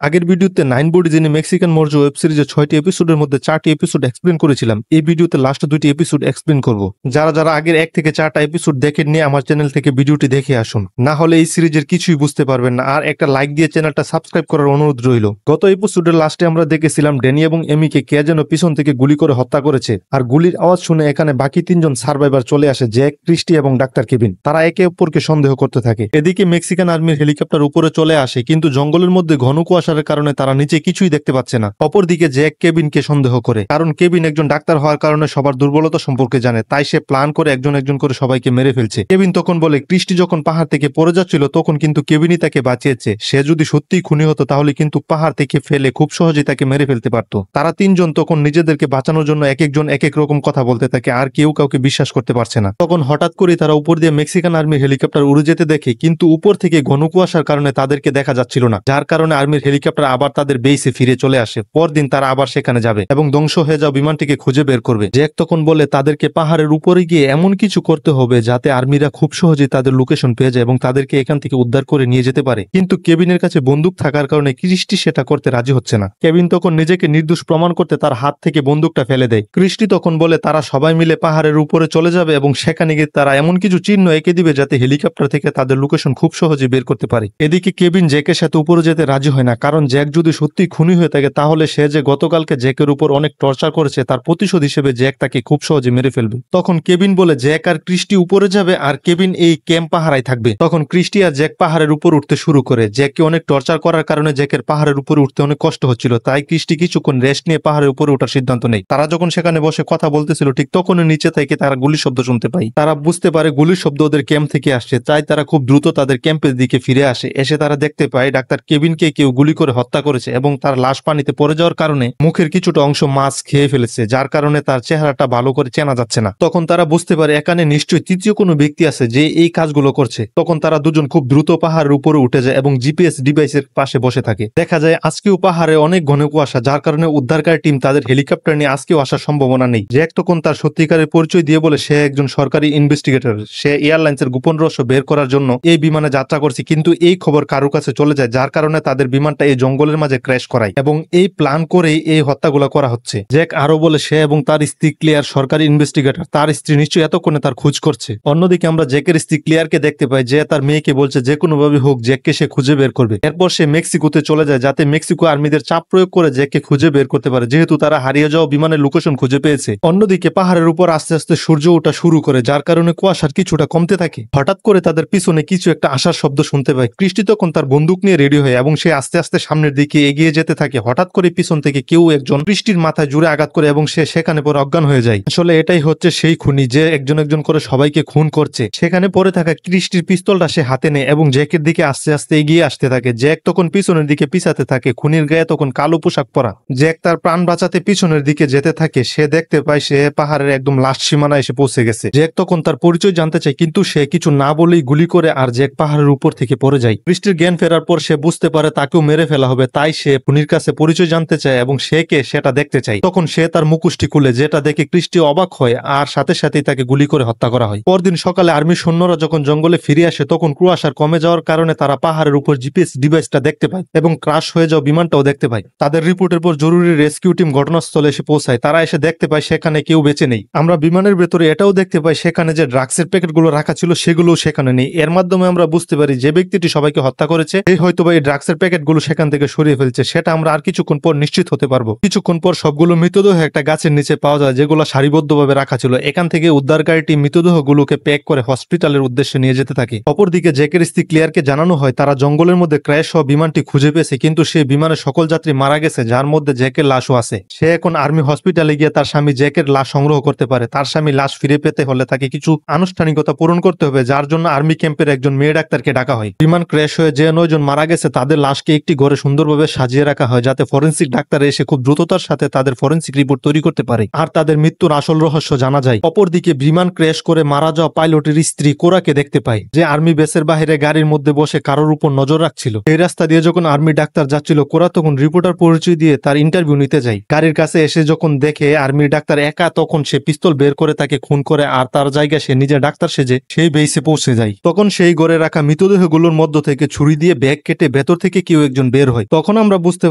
আগের ভিডিওতে 9 বডি যিনি মেক্সিকান মর্জ ওয়েব সিরিজের 6টি এপিসোডের মধ্যে 4টি এপিসোড এক্সপ্লেন করেছিলাম। এই ভিডিওতে লাস্ট 2টি এপিসোড এক্সপ্লেন করব। যারা আগের 1 থেকে 4টা এপিসোড দেখেন নিয়ে আমার চ্যানেল থেকে ভিডিওটি দেখে আসুন, না হলে এই সিরিজের কিছুই বুঝতে পারবেন না। আর একটা লাইক দিয়ে চ্যানেলটা সাবস্ক্রাইব করার অনুরোধ রইল। গত এপিসোডের লাস্টে আমরা দেখেছিলাম ড্যানি এবং এমিকে কে যেন পিছন থেকে গুলি করে হত্যা করেছে, আর গুলির আওয়াজ শুনে এখানে বাকি 3জন সার্ভাইভার চলে আসে, জ্যাক, ক্রিস্টি এবং ডাক্তার কেভিন। তারা একে অপরকে সন্দেহ করতে থাকে। এদিকে মেক্সিকান আর্মির হেলিকপ্টার উপরে চলে আসে, কিন্তু জঙ্গলের মধ্যে ঘন কুয়াশার কারণে তারা নিচে কিছুই দেখতে পাচ্ছে না। অপরদিকে জ্যাক কেভিনকে সন্দেহ করে, কারণ কেভিন একজন ডাক্তার হওয়ার কারণে সবার দুর্বলতা সম্পর্কে জানে, তাই সে প্ল্যান করে একজন একজন করে সবাইকে মেরে ফেলছে। কেভিন তখন বলে ক্রিস্টি যখন পাহাড় থেকে পড়ে যাচ্ছিল তখন কিন্তু কেভিনই তাকে বাঁচিয়েছে। সে যদি সত্যিই খুনি হতো তাহলে কিন্তু পাহাড় থেকে ফেলে খুব সহজেই তাকে মেরে ফেলতে পারত। তারা 3জন তখন নিজেদেরকে বাঁচানোর জন্য এক একজন এক এক রকম কথা বলতে থাকে, আর কেউ কাউকে বিশ্বাস করতে পারছে না। তখন হঠাৎ করে তারা উপর দিয়ে মেক্সিকান আর্মির হেলিকপ্টার উড়ে যেতে দেখে, কিন্তু উপর থেকে ঘন কুয়াশার কারণে তাদেরকে দেখা যাচ্ছিল না, যার কারণে আর্মির হেলিকপ্টার আবার তাদের বেইসে ফিরে চলে আসে। পরদিন তারা আবার সেখানে যাবে এবং ধ্বংস হয়ে যাওয়া বিমানটিকে খুঁজে বের করবে। জ্যাক তখন বলে তাদেরকে পাহাড়ের উপরে গিয়ে এমন কিছু করতে হবে যাতে আর্মিরা খুব সহজেই তাদের লোকেশন পেয়ে যায় এবং তাদেরকে এখান থেকে উদ্ধার করে নিয়ে যেতে পারে। কিন্তু কেভিনের কাছে বন্দুক থাকার কারণে ক্রিস্টি সেটা করতে রাজি হচ্ছে না। কেভিন তখন নিজেকে নির্দোষ প্রমাণ করতে তার হাত থেকে বন্দুকটা ফেলে দেয়। ক্রিস্টি তখন বলে তারা সবাই মিলে পাহাড়ের উপরে চলে যাবে এবং সেখানে গিয়ে তারা এমন কিছু চিহ্ন এঁকে দিবে যাতে হেলিকপ্টার থেকে তাদের লোকেশন খুব সহজে বের করতে পারে। এদিকে কেভিন জ্যাকের সাথে উপরে যেতে রাজি হয় না, কারণ জ্যাক যদি সত্যি খুনি হয়ে থাকে তাহলে সে যে গতকালকে জ্যাকের উপর অনেক টর্চার করেছে তার প্রতিশোধ হিসেবে জ্যাক তাকে খুব সহজে মেরে ফেলবে। তখন কেভিন বলে জ্যাক আর ক্রিস্টি উপরে যাবে আর কেভিন এই ক্যাম্প পাহারায় থাকবে। তখন ক্রিস্টি আর জ্যাক পাহাড়ের উপর উঠতে শুরু করে। জ্যাককে অনেক টর্চার করার কারণে জ্যাকের পাহাড়ের উপরে উঠতে অনেক কষ্ট হচ্ছিল, তাই ক্রিস্টি কিছুক্ষণ রেস্ট নিয়ে পাহাড়ের উপরে ওঠার সিদ্ধান্ত নেয়। তারা যখন সেখানে বসে কথা বলতেছিল ঠিক তখনই নিচে থেকে তারা গুলির শব্দ শুনতে পায়। তারা বুঝতে পারে গুলির শব্দ ওদের ক্যাম্প থেকে আসছে, তাই তারা খুব দ্রুত তাদের ক্যাম্পের দিকে ফিরে আসে। এসে তারা দেখতে পায় ডাক্তার কেভিনকে কেউ গুলি করে হত্যা করেছে এবং তার লাশ পানিতে পড়ে যাওয়ার কারণে মুখের কিছুটা অংশ মাছ খেয়ে ফেলেছে, যার কারণে তার চেহারাটা ভালো করে চেনা যাচ্ছে না। তখন তারা বুঝতে পারে এখানে নিশ্চয়ই তৃতীয় কোনো ব্যক্তি আছে যে এই কাজগুলো করছে। তখন তারা দুজন খুব দ্রুত পাহাড়ের উপরে উঠে যায় এবং জিপিএস ডিভাইসের পাশে বসে থাকে। দেখা যায় আজকেও পাহাড়ে অনেক ঘন কুয়াশা, যার কারণে উদ্ধারকারী টিম তাদের হেলিকপ্টার নিয়ে আজকেও আসার সম্ভাবনা নেই। জ্যাক তখন তার সত্যিকারের পরিচয় দিয়ে বলে সে একজন সরকারি ইনভেস্টিগেটর, সে এয়ারলাইন্সের গোপন রহস্য বের করার জন্য এই বিমানে যাত্রা করছে, কিন্তু এই খবর কারো কাছে চলে যায়, যার কারণে তাদের বিমানটা এই জঙ্গলের মাঝে ক্র্যাশ করায় এবং এই প্ল্যান করেই এই হত্যাগুলো করা হচ্ছে। জ্যাক আরো বলে সে এবং তার স্ত্রী ক্লিয়ার সরকারি ইনভেস্টিগেটর, তার স্ত্রী নিশ্চয়ই এতক্ষণে তার খোঁজ করছে। অন্যদিকে আমরা জ্যাকের স্ত্রী ক্লিয়ারকে দেখতে পাই যে তার মেয়েকে বলছে যে কোনো ভাবে হোক জ্যাককে সে খুঁজে বের করবে। এরপর সে মেক্সিকোতে চলে যায় যাতে মেক্সিকো আর্মিদের চাপ প্রয়োগ করে জ্যাককে খুঁজে বের করতে পারে, যেহেতু তারা হারিয়ে যাওয়া বিমানের লোকেশন খুঁজে পেয়েছে। অন্যদিকে পাহাড়ের উপর আস্তে আস্তে সূর্য ওঠা শুরু করে, যার কারণে কুয়াশার কিছুটা কমতে থাকে। হঠাৎ করে তাদের পিছনে কিছু একটা আসার শব্দ শুনতে পায়। ক্রিস্টি তখন তার বন্দুক নিয়ে রেডি হয় এবং সে আস্তে আস্তে সামনের দিকে এগিয়ে যেতে থাকে। হঠাৎ করে পিছন থেকে কেউ একজন ক্রিস্টির মাথায় জুড়ে আঘাত করে এবং সে সেখানে পরে অজ্ঞান হয়ে যায়। আসলে এটাই হচ্ছে সেই খুনি যে একজন একজন করে সবাইকে খুন করছে। সেখানে পড়ে থাকা ক্রিস্টির পিস্তলটা সে হাতে নেয় এবং জ্যাকের দিকে আস্তে আস্তে এগিয়ে আসতে থাকে। জ্যাক তখন পিছনের দিকে পিছাতে থাকে। খুনির গায়ে তখন কালো পোশাক পরা। জ্যাক তার প্রাণ বাঁচাতে পিছনের দিকে যেতে থাকে। সে দেখতে পায় সে পাহাড়ের একদম লাস্ট সীমানায় এসে পৌঁছে গেছে। জ্যাক তখন তার পরিচয় জানতে চায়, কিন্তু সে কিছু না বলেই গুলি করে আর জ্যাক পাহাড়ের উপর থেকে পড়ে যায়। ক্রিস্টির জ্ঞান ফেরার পর সে বুঝতে পারে তাকেও মেরে ফেলা হবে, তাই সে খুনির কাছে পরিচয় জানতে চায় এবং সে কে সেটা দেখতে চায়। তখন সে তার মুখোশটি খুলে, যেটা দেখে ক্রিস্টি অবাক হয় আর সাথে সাথেই তাকে গুলি করে হত্যা করা হয়। পরদিন সকালে আর্মির সৈন্যরা যখন জঙ্গলে ফিরে আসে তখন কুয়াশার কমে যাওয়ার কারণে তারা পাহাড়ের উপর জিপিএস ডিভাইসটা দেখতে পায় এবং ক্রাশ হয়ে যাওয়া বিমানটাও দেখতে পায়। তাদের রিপোর্টের পর জরুরি রেস্কিউ টিম ঘটনাস্থলে এসে পৌঁছায়। তারা এসে দেখতে পায় সেখানে কেউ বেঁচে নেই। আমরা বিমানের ভেতরে এটাও দেখতে পাই সেখানে যে ড্রাগসের প্যাকেটগুলো রাখা ছিল সেগুলোও সেখানে নেই। এর মাধ্যমে আমরা বুঝতে পারি যে ব্যক্তিটি সবাইকে হত্যা করেছে এই হয়তোবা এই ড্রাগসের প্যাকেটগুলো সেখান থেকে সরিয়ে ফেলছে। সেটা আমরা আর কিছুক্ষণ পর নিশ্চিত হতে পারবো। কিছুক্ষণ পর সবগুলো মৃতদেহ একটা গাছের নিচে পাওয়া যায়, যেগুলো সারিবদ্ধভাবে রাখা ছিল। এখান থেকে উদ্ধারকারী টিম মৃতদেহগুলোকে প্যাক করে হসপিটালের উদ্দেশ্যে নিয়ে যেতে থাকে। অপরদিকে জ্যাকের স্ত্রী ক্লিয়ারকে জানানো হয় তারা জঙ্গলের মধ্যে ক্র্যাশ হওয়া বিমানটি খুঁজে পেয়েছে, কিন্তু সেই বিমানের সকল যাত্রী মারা গেছে, যার মধ্যে জ্যাকের লাশও আছে। সে এখন আর্মি হসপিটালে গিয়ে তার স্বামী জ্যাকের লাশ সংগ্রহ করতে পারে। তার স্বামী লাশ ফিরে পেতে হলে তাকে কিছু আনুষ্ঠানিকতা পূরণ করতে হবে, যার জন্য আর্মি ক্যাম্পের একজন মেয়ে ডাক্তারকে ডাকা হয়। বিমান ক্র্যাশ হয়ে যে 9 জন মারা গেছে তাদের লাশকে একটি ঘরে সুন্দরভাবে সাজিয়ে রাখা হয়, যাতে ফরেন্সিক ডাক্তার এসে খুব দ্রুততার সাথে তাদের ফরেন্সিক রিপোর্ট তৈরি করতে পারে আর তাদের মৃত্যুর আসল রহস্য জানা যায়। অপরদিকে বিমান ক্র্যাশ করে মারা যাওয়া পাইলটের স্ত্রী কোরাকে দেখতে পায়, যে আর্মি বেসের বাইরে গাড়ির মধ্যে বসে কারোর উপর নজর রাখছিল। এই রাস্তা দিয়ে যখন আর্মি ডাক্তার যাচ্ছিল, কোরা তখন রিপোর্টার পরিচয় দিয়ে তার ইন্টারভিউ নিতে যায়। গাড়ির কাছে এসে যখন দেখে আর্মি ডাক্তার একা, তখন সে পিস্তল বের করে তাকে খুন করে আর তার জায়গায় সে নিজে ডাক্তার সেজে সেই বেসে পৌঁছে যায়। তখন সেই ঘরে রাখা মৃতদেহগুলোর মধ্য থেকে ছুরি দিয়ে ব্যাগ কেটে ভেতর থেকে কেউ একজন বের হয়। তখন আমরা বুঝতে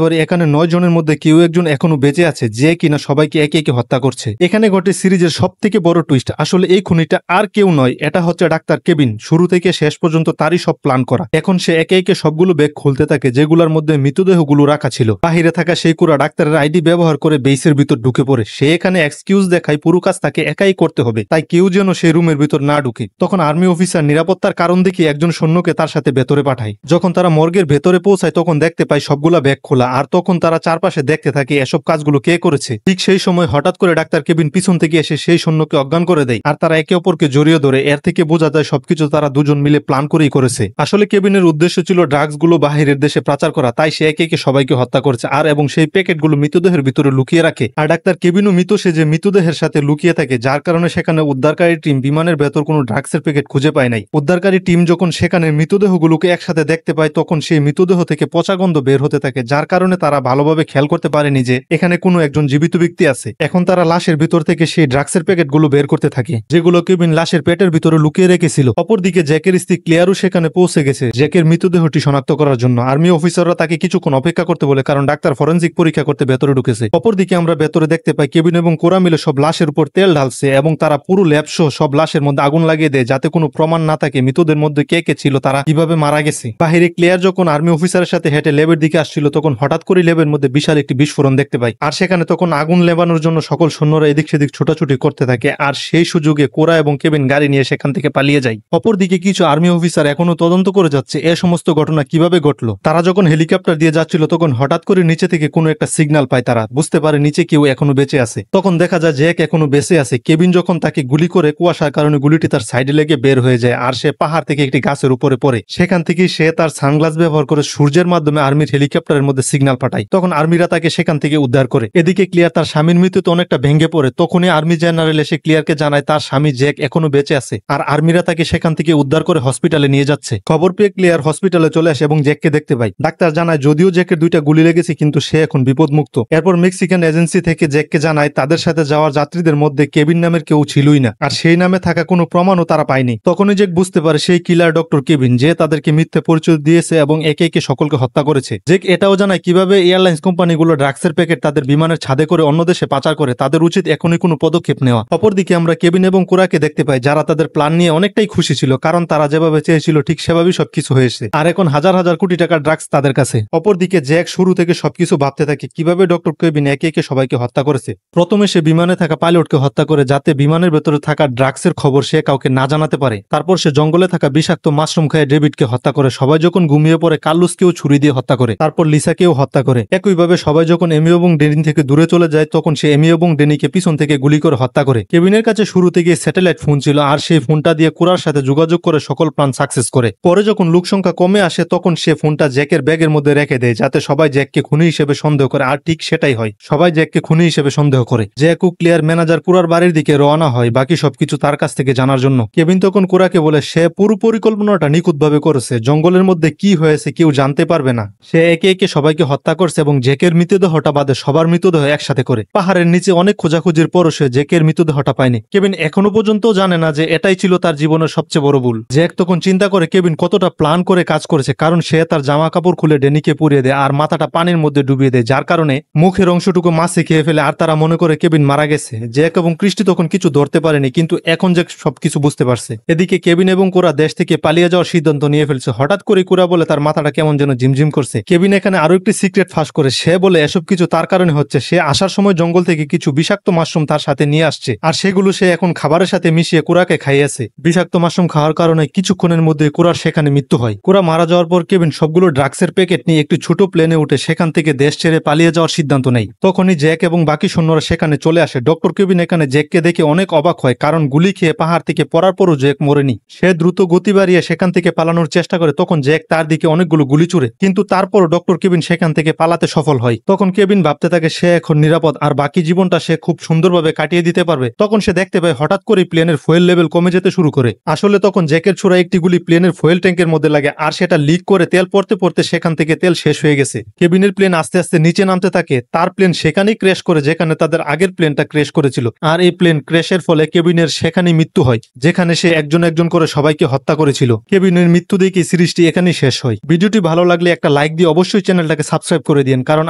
পারি এখানে 9 জনের মধ্যে কেউ একজন এখনো বেঁচে আছে যে কিনা সবাইকে একে একে হত্যা করছে। এখানে ঘটে সিরিজের সব থেকে বড় টুইস্ট, আসলে এই খুনিটা আর কেউ নয়, এটা হচ্ছে ডাক্তার কেবিন। শুরু থেকে শেষ পর্যন্ত তারই সব প্ল্যান করা। এখন সে একে একে সবগুলো ব্যাগ খুলতে থাকে যেগুলোর মধ্যে মৃতদেহগুলো রাখা ছিল। বাহিরে থাকা সেই কুড়া ডাক্তারের আইডি ব্যবহার করে বেসের ভিতর ঢুকে পড়ে। সে এখানে এক্সকিউজ দেখায় পুরো কাজ তাকে একাই করতে হবে, তাই কেউ যেন সেই রুমের ভিতর না ঢুকে। তখন আর্মি অফিসার নিরাপত্তার কারণ দেখিয়ে একজন সৈন্যকে তার সাথে ভেতরে পাঠায়। যখন তারা মর্গের ভেতরে পৌঁছায় তখন দেখতে পায় সবগুলা ব্যাগ খোলা, আর তখন তারা চারপাশে দেখতে থাকে এসব কাজগুলো কে করেছে। ঠিক সেই সময় হঠাৎ করে ডাক্তার কেবিন পিছন থেকে এসে সেই সৈন্যকে অজ্ঞান করে দেয়, আর তারা একে অপরকে জড়িয়ে ধরে। এর থেকে বোঝা যায় সবকিছু তারা দুজন মিলে প্ল্যান করেই করেছে। আসলে কেবিনের উদ্দেশ্য ছিল ড্রাগস গুলো বাহিরের দেশে পাচার করা, তাই সে একে একে সবাইকে হত্যা করেছে আর এবং সেই প্যাকেটগুলো মৃতদেহের ভিতরে লুকিয়ে রাখে। আর ডাক্তার কেবিনও মৃত সেজে মৃতদেহের সাথে লুকিয়ে থাকে, যার কারণে সেখানে উদ্ধারকারী টিম বিমানের ভেতর কোনো ড্রাগসের প্যাকেট খুঁজে পায় নাই। উদ্ধারকারী টিম যখন সেখানে মৃতদেহগুলোকে একসাথে দেখতে পায় তখন সেই মৃতদেহ থেকে পচা গন্ধ বের হতে থাকে, যার কারণে তারা ভালোভাবে খেয়াল করতে পারেনি যে এখানে কোনো একজন জীবিত ব্যক্তি আছে। এখন তারা লাশের ভিতর থেকে সেই ড্রাগসের প্যাকেটগুলো বের করতে থাকে যেগুলো কেবিন লাশের পেটের ভিতরে লুকিয়ে রেখেছিল। অপরদিকে জ্যাকের স্ত্রী ক্লেয়ারও সেখানে পৌঁছে গেছে জ্যাকের মৃতদেহটি শনাক্ত করার জন্য। আর্মি অফিসাররা তাকে কিছুক্ষণ অপেক্ষা করতে বলে, কারণ ডাক্তার ফরেনসিক পরীক্ষা করতে ভেতরে ঢুকেছে। অপরদিকে আমরা ভেতরে দেখতে পাই কেবিন এবং কোরা মিলে সব লাশের উপর তেল ঢালছে এবং তারা পুরো ল্যাব সহ সব লাশের মধ্যে আগুন লাগিয়ে দেয় যাতে কোনো প্রমাণ না থাকে মৃতদের মধ্যে কে কে ছিল, তারা কিভাবে মারা গেছে। বাহিরে ক্লিয়ার যখন আর্মি অফিসারের সাথে হেঁটে ল্যাবের দিকে আসছিল তখন হঠাৎ করে ল্যাবের মধ্যে বিশাল একটি বিস্ফোরণ দেখতে পাই, আর সেখানে তখন আগুন লেবানোর জন্য সকল সৈন্যরা এদিক সেদিক ছোটাছুটি করতে থাকে। আর সেই সুযোগে কোরা এবং কেবিন গাড়ি নিয়ে সেখান থেকে পালিয়ে যায়। অপরদিকে কিছু আর্মি অফিসার এখনো তদন্ত করে যাচ্ছে এ সমস্ত ঘটনা কিভাবে ঘটলো। তারা যখন হেলিকপ্টার দিয়ে যাচ্ছিল তখন হঠাৎ করে নিচে থেকে কোনো একটা সিগন্যাল পায়, তারা বুঝতে পারে নিচে কেউ এখনো বেঁচে আছে। তখন দেখা যায় জ্যাক এখনো বেঁচে আছে। কেবিন যখন তাকে গুলি করে কুয়াশার কারণে গুলিটি তার সাইডে লেগে বের হয়ে যায় আর সে পাহাড় থেকে একটি গাছের উপরে পড়ে। সেখান থেকে সে তার সানগ্লাস ব্যবহার করে সূর্যের মাধ্যমে আর্মির হেলিকপ্টারের মধ্যে সিগন্যাল পাঠায়। তখন আর্মিরা তাকে সেখান থেকে উদ্ধার করে। এদিকে ক্লিয়ার তার স্বামীর মৃত্যুতে অনেকটা ভেঙে পড়ে। তখনই আর্মি জেনারেল এসে ক্লিয়ারকে জানায় তার স্বামী জ্যাক এখনো বেঁচে আছে, আর আর্মিরা তাকে সেখান থেকে উদ্ধার করে হসপিটালে নিয়ে যাচ্ছে। খবর পেয়ে ক্লিয়ার হসপিটালে চলে আসে এবং জ্যাককে দেখতে পায়। ডাক্তার জানায় যদিও জ্যাকের 2টা গুলি লেগেছে কিন্তু সে এখন বিপদমুক্ত। এরপর মেক্সিকান এজেন্সি থেকে জ্যাককে জানায় তাদের সাথে যাওয়ার যাত্রীদের মধ্যে কেবিন নামের কেউ ছিলই না, আর সেই নামে থাকা কোনো প্রমাণও তারা পায়নি। তখনই জ্যাক বুঝতে পারে সেই কিলার ডক্টর কেবিন, যে তাদেরকে মিথ্যে পরিচয় দিয়েছে এবং একে একে সকলকে হত্যা করেছে। জ্যাক এটাও জানায় কিভাবে এয়ারলাইন্স কোম্পানিগুলো ড্রাগসের প্যাকেট তাদের বিমানের ছাদে করে অন্য দেশে পাচার করে। তাদের উচিত এখনই কোনো পদক্ষেপ নেওয়া। অপরদিকে আমরা কেবিন এবং কোরাকে দেখতে পাই যারা তাদের প্ল্যান নিয়ে অনেকটাই খুশি ছিল, কারণ তারা যেভাবে চেয়েছিল ঠিক সেভাবেই সবকিছু হয়েছে, আর এখন হাজার হাজার কোটি টাকার ড্রাগস তাদের কাছে। অপরদিকে জ্যাক শুরু থেকে সবকিছু ভাবতে থাকে কিভাবে ডক্টর কেবিন একে একে সবাইকে হত্যা করেছে। প্রথমে সে বিমানে থাকা পাইলটকে হত্যা করে যাতে বিমানের ভেতরে থাকা ড্রাগসের খবর সে কাউকে না জানাতে পারে। তারপর সে জঙ্গলে থাকা বিষাক্ত মাশরুম খায় ডেভিডকে হত্যা করে। সবাই যখন ঘুমিয়ে পড়ে কার্লোসকেও ছুরি দিয়ে হত্যা করে। তারপর লিসাকেও হত্যা করে। একইভাবে সবাই যখন এমি এবং ডেনি থেকে দূরে চলে যায় তখন সে এমি এবং ডেনিকে পিছন থেকে গুলি করে হত্যা করে। কেবিনের কাছে শুরু থেকে স্যাটেলাইট ফোন ছিল, আর সেই ফোনটা দিয়ে কুরার সাথে যোগাযোগ করে সকল প্ল্যান সাকসেস করে। পরে যখন লোক সংখ্যা কমে আসে তখন সে ফোনটা জ্যাকের ব্যাগের মধ্যে রেখে দেয় যাতে সবাই জ্যাককে খুনি হিসেবে সন্দেহ করে। আর ঠিক সেটাই হয়, সবাই জ্যাককে খুনি হিসেবে সন্দেহ করে। জ্যাক ও ক্লিয়ার ম্যানেজার কুরার বাড়ির দিকে রওনা হয় বাকি সবকিছু তার কাছ থেকে জানার জন্য। কেবিন তখন কুরাকে বলে সে পুরো পরিকল্পনাটা নিখুঁতভাবে করেছে, জঙ্গলের মধ্যে কি হয়েছে কেউ জানতে পারবে না। সে একে একে সবাইকে হত্যা করছে এবং জ্যাকের মৃতদেহটা বাদে সবার মৃতদেহ একসাথে করে। পাহাড়ের নিচে অনেক খোঁজাখুঁজির পরও সে জ্যাকের মৃতদেহটা পায়নি। কেবিন এখনো পর্যন্ত জানে না যে এটাই ছিল তার জীবনের সবচেয়ে বড় ভুল। জ্যাক তখন চিন্তা করে কেবিন কতটা প্ল্যান করে কাজ করেছে, কারণ সে তার জামা কাপড় খুলে ডেনিকে পুড়িয়ে দেয় আর মাথাটা পানির মধ্যে ডুবিয়ে দেয়, যার কারণে মুখের অংশটুকু মাছে খেয়ে ফেলে আর তারা মনে করে কেবিন মারা গেছে। জ্যাক এবং ক্রিস্টি তখন কিছু ধরতে পারেনি, কিন্তু এখন জ্যাক সবকিছু বুঝতে পারছে। এদিকে কেবিন এবং কোরা দেশ থেকে পালিয়ে যাওয়ার সিদ্ধান্ত নিয়ে ফেলছে। হঠাৎ করে কোরা বলে তার মাথাটা কেমন যেন ঝিমঝিম করছে। কেবিন এখানে আরো একটি সিক্রেট ফাঁস করে। সে বলে এসব কিছু তার কারণে হচ্ছে। সে আসার সময় জঙ্গল থেকে কিছু বিষাক্ত মাশরুম তার সাথে নিয়ে আসছে, আর সেগুলো সে এখন খাবারের সাথে মিশিয়ে কোরাকে খাইয়েছে। বিষাক্ত মাশরুম খাওয়ার কারণে কিছুক্ষণের মধ্যে কোরার সেখানে মৃত্যু হয়। কোরা মারা যাওয়ার পর কেবিন সবগুলো ড্রাগসের প্যাকেট নিয়ে একটি ছোট প্লেনে উঠে সেখান থেকে দেশ ছেড়ে পালিয়ে যাওয়ার সিদ্ধান্ত নেয়। তখনই জ্যাক এবং বাকি সৈন্যরা সেখানে চলে আসে। ডক্টর কেবিন এখানে জ্যাককে দেখে অনেক অবাক হয়, কারণ গুলি খেয়ে পাহাড় থেকে পড়ার পরও জ্যাক মরেনি। সে দ্রুত গতি বাড়িয়ে সেখান থেকে পালানোর চেষ্টা করে। তখন জ্যাক তার দিকে অনেকগুলো গুলি ছুড়ে, কিন্তু তারপরও ডক্টর কেবিন সেখান থেকে পালাতে সফল হয়। তখন কেবিন ভাবতে থাকে সে এখন নিরাপদ আর বাকি জীবনটা সে খুব সুন্দরভাবে কাটিয়ে দিতে পারবে। তখন সে দেখতে পায় হঠাৎ করে প্লেনের ফুয়েল লেভেল কমে যেতে শুরু করে। আসলে তখন জ্যাকের ছোড়া একটি গুলি প্লেনের ফুয়েল ট্যাঙ্কের মধ্যে লাগে, আর সেটা লিক করে তেল পড়তে পড়তে সেখান থেকে তেল শেষ হয়ে গেছে। কেবিনের প্লেন আস্তে আস্তে নিচে নামতে থাকে। তার প্লেন সেখানেই ক্র্যাশ করে যেখানে তাদের আগের প্লেনটা ক্র্যাশ করেছিল, আর এই প্লেন ক্র্যাশের ফলে কেবিনের সেখানেই মৃত্যু হয়, যেখানে সে একজন একজন করে সবাইকে হত্যা করেছিল। কেবিনের মৃত্যু দেখে সিরিজটি এখানেই শেষ হয়। ভিডিওটি ভালো লাগলে একটা একটা লাইক দিয়ে অবশ্যই চ্যানেলটাকে সাবস্ক্রাইব করে দিন, কারণ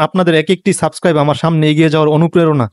আপনাদের এক একটি সাবস্ক্রাইব আমার সামনে এগিয়ে যাওয়ার অনুপ্রেরণা।